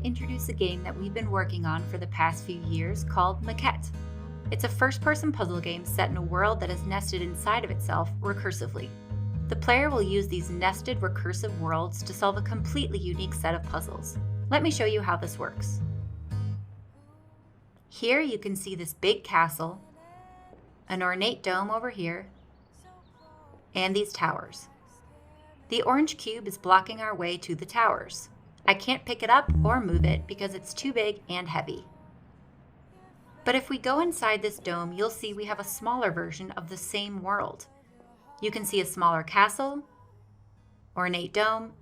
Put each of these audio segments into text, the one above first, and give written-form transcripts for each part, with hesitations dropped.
to introduce a game that we've been working on for the past few years called Maquette. It's a first-person puzzle game set in a world that is nested inside of itself recursively. The player will use these nested recursive worlds to solve a completely unique set of puzzles. Let me show you how this works. Here you can see this big castle, an ornate dome over here, and these towers. The orange cube is blocking our way to the towers. I can't pick it up or move it because it's too big and heavy. But if we go inside this dome, you'll see we have a smaller version of the same world. You can see a smaller castle, ornate dome,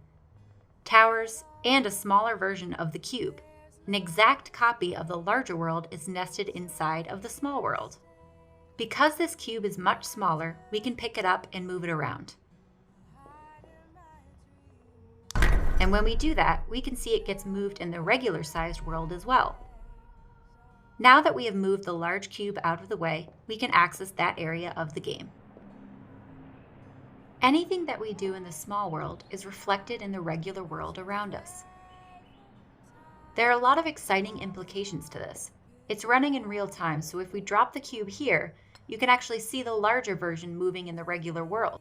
towers, and a smaller version of the cube. An exact copy of the larger world is nested inside of the small world. Because this cube is much smaller, we can pick it up and move it around. And when we do that, we can see it gets moved in the regular sized world as well. Now that we have moved the large cube out of the way, we can access that area of the game. Anything that we do in the small world is reflected in the regular world around us. There are a lot of exciting implications to this. It's running in real time, so if we drop the cube here, you can actually see the larger version moving in the regular world.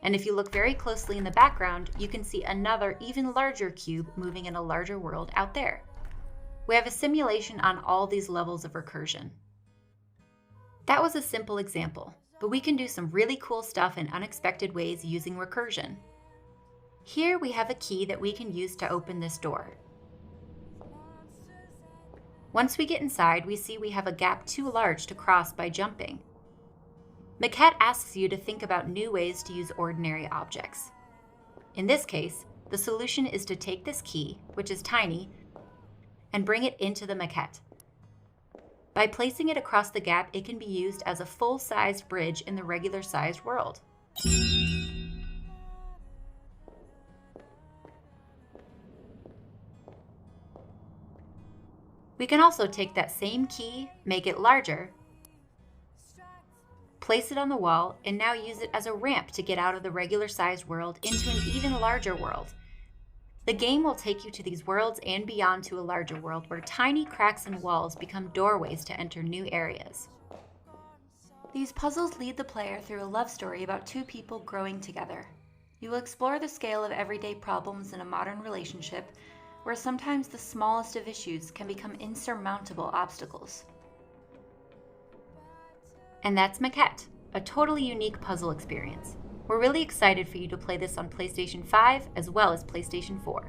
And if you look very closely in the background, you can see another even larger cube moving in a larger world out there. We have a simulation on all these levels of recursion. That was a simple example, but we can do some really cool stuff in unexpected ways using recursion. Here we have a key that we can use to open this door. Once we get inside, we see we have a gap too large to cross by jumping. Maquette asks you to think about new ways to use ordinary objects. In this case, the solution is to take this key, which is tiny, and bring it into the maquette. By placing it across the gap, it can be used as a full-sized bridge in the regular-sized world. We can also take that same key, make it larger, place it on the wall, and now use it as a ramp to get out of the regular-sized world into an even larger world. The game will take you to these worlds and beyond to a larger world where tiny cracks in walls become doorways to enter new areas. These puzzles lead the player through a love story about two people growing together. You will explore the scale of everyday problems in a modern relationship where sometimes the smallest of issues can become insurmountable obstacles. And that's Maquette, a totally unique puzzle experience. We're really excited for you to play this on PlayStation 5 as well as PlayStation 4.